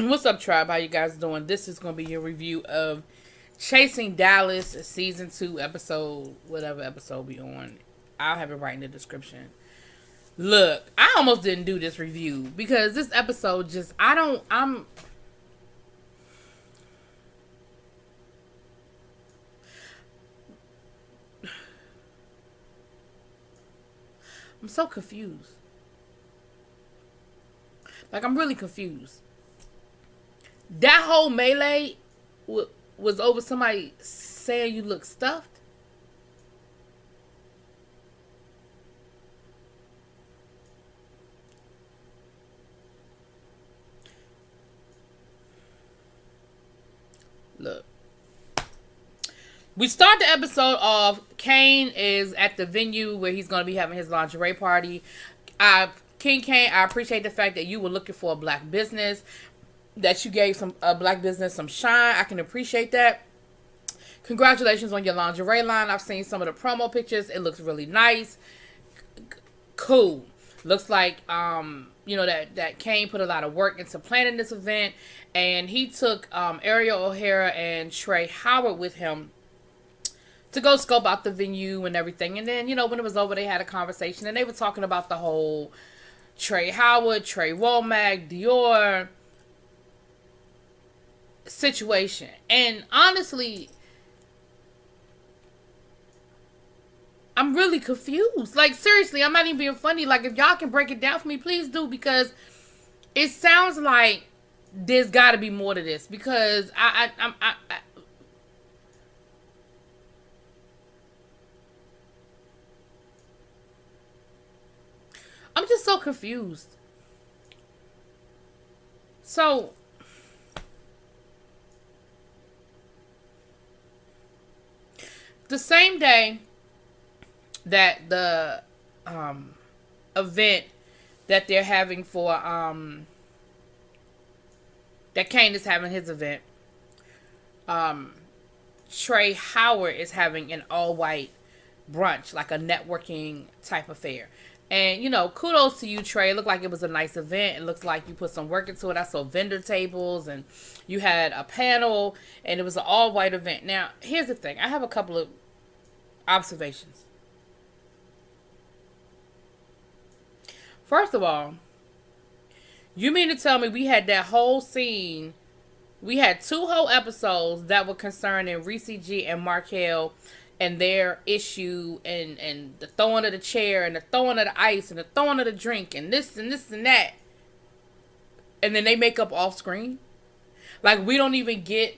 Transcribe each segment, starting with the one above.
What's up, tribe? How you guys doing? This is going to be your review of Chasing Dallas season 2 episode, whatever episode we on. I'll have it right in the description. Look, I almost didn't do this review because this episode just, I'm so confused. Like, I'm really confused. That whole melee was over somebody saying you look stuffed. Look. We start the episode off. Kane is at the venue where he's going to be having his lingerie party. King Kane, I appreciate the fact that you were looking for a black business, that you gave a black business some shine. I can appreciate that. Congratulations on your lingerie line. I've seen some of the promo pictures. It looks really nice. Cool. Looks like, that Kane put a lot of work into planning this event. And he took Ariel O'Hara and Trey Howard with him to go scope out the venue and everything. And then, when it was over, they had a conversation. And they were talking about the whole Trey Howard, Trey Womack, Dior situation. And honestly, I'm really confused. Like, seriously, I'm not even being funny. Like, if y'all can break it down for me, please do, because it sounds like there's got to be more to this. Because I'm just so confused. So the same day that the event that they're having for that Kane is having his event, Trey Howard is having an all-white brunch, like a networking type affair. And, kudos to you, Trey. It looked like it was a nice event. It looks like you put some work into it. I saw vendor tables, and you had a panel, and it was an all-white event. Now, here's the thing. I have a couple of observations. First of all, you mean to tell me we had that whole scene, we had 2 whole episodes that were concerning Reese G and Markel and their issue and the throwing of the chair and the throwing of the ice and the throwing of the drink and this and this and that. And then they make up off screen? Like, we don't even get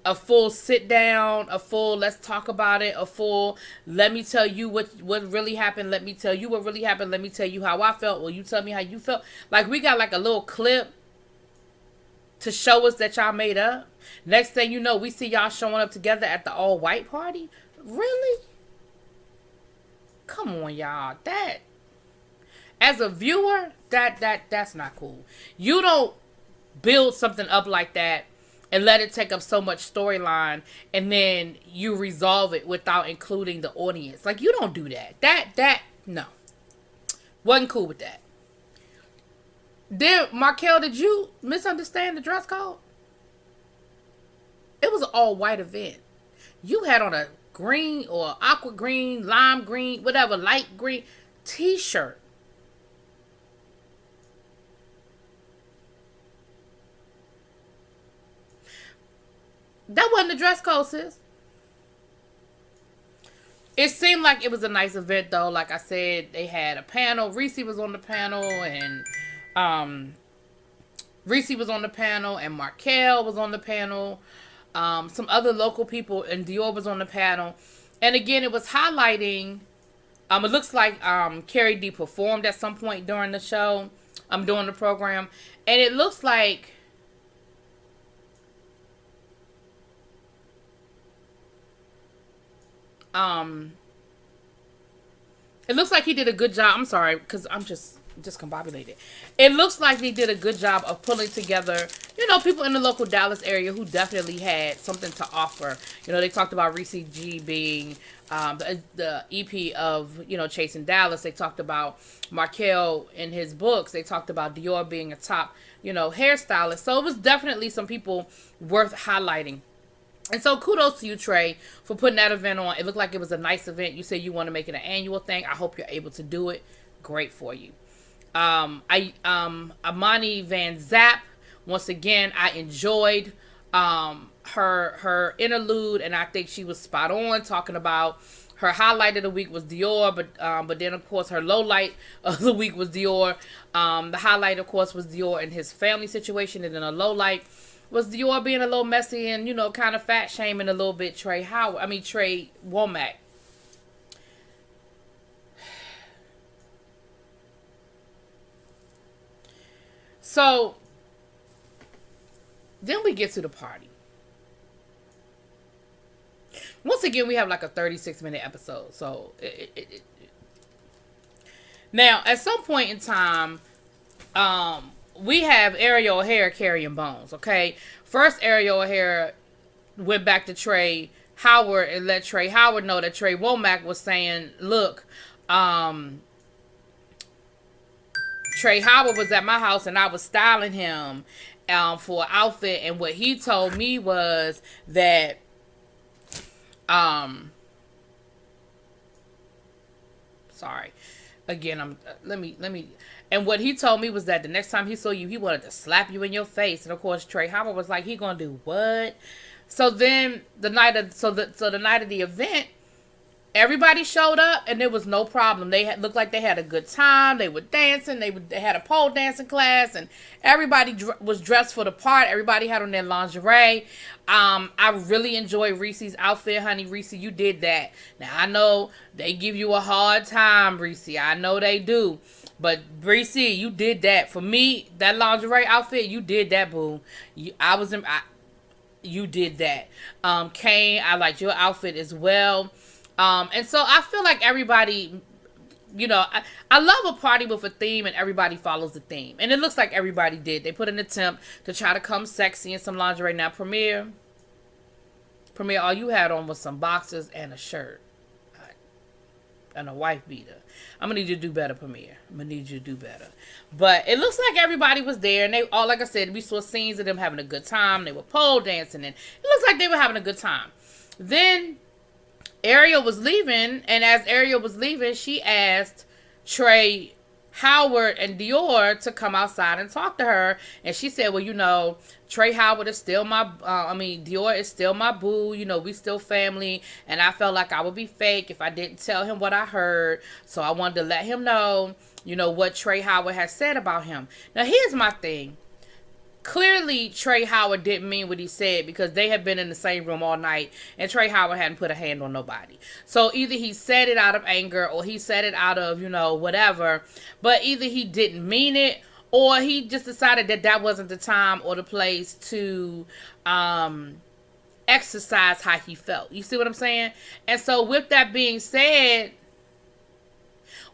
a full sit down, a full let's talk about it, a full let me tell you what really happened, let me tell you what really happened, let me tell you how I felt, well, you tell me how you felt. Like, we got like a little clip to show us that y'all made up. Next thing you know, we see y'all showing up together at the all-white party. Really? Come on, y'all. That, as a viewer, that's not cool. You don't build something up like that and let it take up so much storyline, and then you resolve it without including the audience. Like, you don't do that. No. Wasn't cool with that. Markel, did you misunderstand the dress code? It was an all-white event. You had on a green or aqua green, lime green, whatever, light green t-shirt. That wasn't the dress code, sis. It seemed like it was a nice event, though. Like I said, they had a panel. Reese was on the panel, and Markel was on the panel. Some other local people, and Dior was on the panel. And again, it was highlighting, it looks like Carrie D performed at some point during the show, during the program. And it looks like he did a good job. I'm sorry, because I'm just Discombobulated. It looks like they did a good job of pulling together, people in the local Dallas area who definitely had something to offer. They talked about Reese G being the EP of, Chasing Dallas. They talked about Markel in his books. They talked about Dior being a top, hairstylist. So it was definitely some people worth highlighting. And so kudos to you, Trey, for putting that event on. It looked like it was a nice event. You said you want to make it an annual thing. I hope you're able to do it. Great for you. Amani Van Zap, once again, I enjoyed her interlude, and I think she was spot on, talking about her highlight of the week was Dior, but then of course her low light of the week was Dior. The highlight, of course, was Dior and his family situation, and then a low light was Dior being a little messy and, kind of fat shaming a little bit Trey Womack. So, then we get to the party. Once again, we have like a 36-minute episode. So, now, at some point in time, we have Ariel O'Hara carrying bones, okay? First, Ariel O'Hara went back to Trey Howard and let Trey Howard know that Trey Womack was saying, look, Trey Howard was at my house and I was styling him for an outfit, and what he told me was that sorry. Again, and what he told me was that the next time he saw you, he wanted to slap you in your face. And of course, Trey Howard was like, he gonna do what? So then the night of the event, everybody showed up and there was no problem. They looked like they had a good time. They were dancing. They had a pole dancing class, and everybody was dressed for the part. Everybody had on their lingerie. I really enjoyed Reese's outfit, honey. Reese, you did that. Now, I know they give you a hard time, Reese. I know they do. But, Reese, you did that. For me, that lingerie outfit, you did that, boo. You did that. Kane, I liked your outfit as well. And so I feel like everybody, I love a party with a theme and everybody follows the theme. And it looks like everybody did. They put an attempt to try to come sexy in some lingerie. Now, Premier, all you had on was some boxers and a shirt. And a wife beater. I'm going to need you to do better, Premier. I'm going to need you to do better. But it looks like everybody was there. And they all, like I said, we saw scenes of them having a good time. They were pole dancing. And it looks like they were having a good time. Then Ariel was leaving, and as Ariel was leaving, she asked Trey Howard and Dior to come outside and talk to her, and she said, well, Trey Howard is still Dior is still my boo, we still family, and I felt like I would be fake if I didn't tell him what I heard, so I wanted to let him know, what Trey Howard has said about him. Now, here's my thing. Clearly, Trey Howard didn't mean what he said, because they had been in the same room all night and Trey Howard hadn't put a hand on nobody. So either he said it out of anger or he said it out of, whatever. But either he didn't mean it or he just decided that wasn't the time or the place to exercise how he felt. You see what I'm saying? And so with that being said,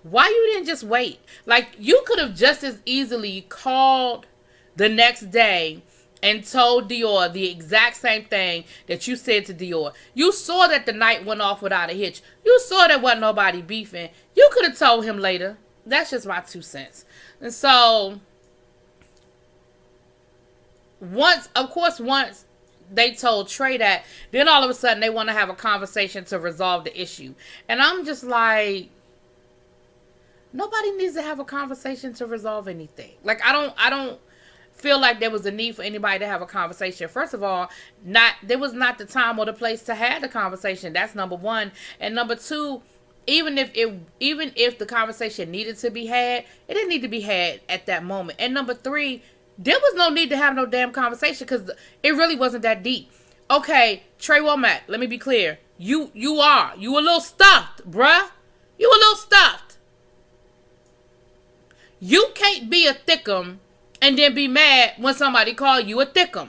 why you didn't just wait? Like, you could have just as easily called the next day and told Dior the exact same thing that you said to Dior. You saw that the night went off without a hitch. You saw there wasn't nobody beefing. You could have told him later. That's just my 2 cents. And so, once they told Trey that, then all of a sudden they want to have a conversation to resolve the issue. And I'm just like, nobody needs to have a conversation to resolve anything. Like, I don't feel like there was a need for anybody to have a conversation. First of all, there was not the time or the place to have the conversation. That's number one. And number two, even if the conversation needed to be had, it didn't need to be had at that moment. And number three, there was no need to have no damn conversation, because it really wasn't that deep. Okay, Trey Womack, let me be clear. You a little stuffed, bruh. You a little stuffed. You can't be a thickum and then be mad when somebody call you a thickum.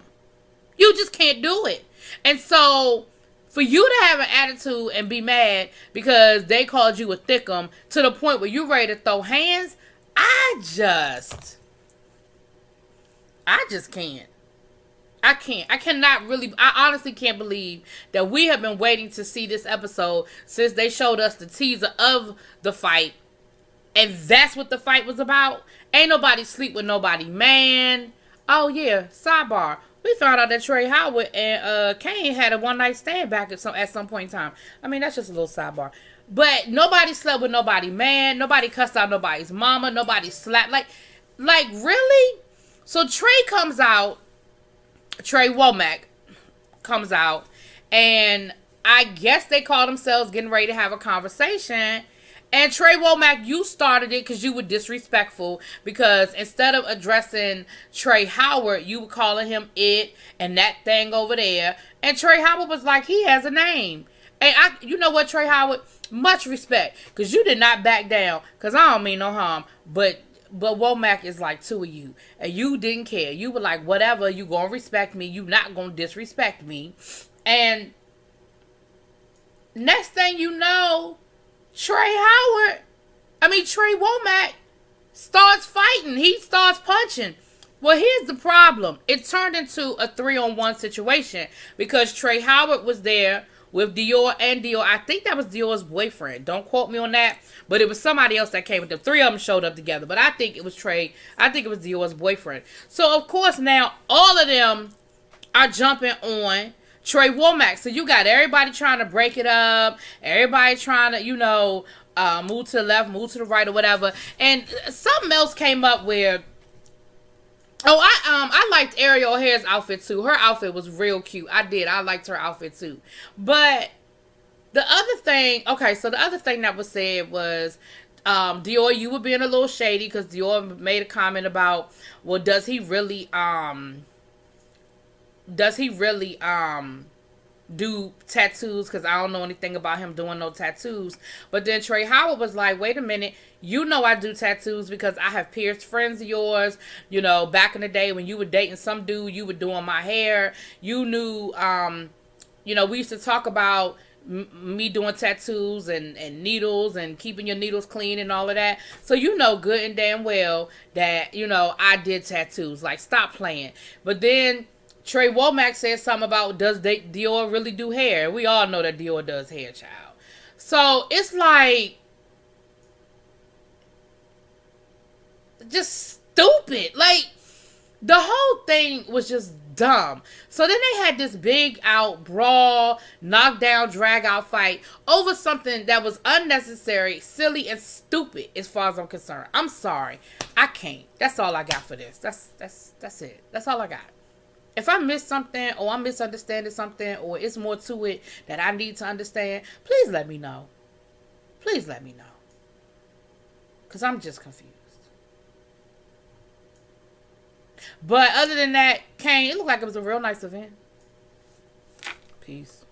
You just can't do it. And so, for you to have an attitude and be mad because they called you a thickum to the point where you're ready to throw hands, I just can't. I can't. I cannot really. I honestly can't believe that we have been waiting to see this episode since they showed us the teaser of the fight. And that's what the fight was about. Ain't nobody sleep with nobody, man. Oh, yeah. Sidebar. We found out that Trey Howard and Kane had a one night stand back at some point in time. I mean, that's just a little sidebar. But nobody slept with nobody, man. Nobody cussed out nobody's mama. Nobody slapped. Like really? So Trey comes out. Trey Womack comes out, and I guess they call themselves getting ready to have a conversation. And Trey Womack, you started it because you were disrespectful, because instead of addressing Trey Howard, you were calling him it and that thing over there. And Trey Howard was like, he has a name. And you know what, Trey Howard? Much respect, because you did not back down, because I don't mean no harm, but Womack is like two of you, and you didn't care. You were like, whatever, you gonna respect me, you not gonna disrespect me. And next thing you know, Trey Womack starts fighting. He starts punching. Well, here's the problem. It turned into a 3-on-1 situation because Trey Howard was there with Dior and Dior. I think that was Dior's boyfriend. Don't quote me on that. But it was somebody else that came with them. 3 of them showed up together. But I think it was Trey. I think it was Dior's boyfriend. So, of course, now all of them are jumping on Trey Womack. So you got everybody trying to break it up. Everybody trying to, move to the left, move to the right or whatever. And something else came up where... Oh, I liked Ariel Hair's outfit too. Her outfit was real cute. I liked her outfit too. But the other thing that was said was, Dior, you were being a little shady because Dior made a comment about, well, does he really do tattoos, because I don't know anything about him doing no tattoos. But then Trey Howard was like, wait a minute, I do tattoos because I have pierced friends of yours. Back in the day when you were dating some dude, you were doing my hair. You knew, we used to talk about me doing tattoos and needles and keeping your needles clean and all of that. So good and damn well that, I did tattoos. Like, stop playing. But then Trey Womack said something about, does Dior really do hair? We all know that Dior does hair, child. So it's like, just stupid. Like, the whole thing was just dumb. So then they had this big out brawl, knockdown, drag out fight over something that was unnecessary, silly, and stupid as far as I'm concerned. I'm sorry. I can't. That's all I got for this. That's it. That's all I got. If I missed something, or I'm misunderstanding something, or it's more to it that I need to understand, please let me know. Please let me know. Because I'm just confused. But other than that, Kane, it looked like it was a real nice event. Peace.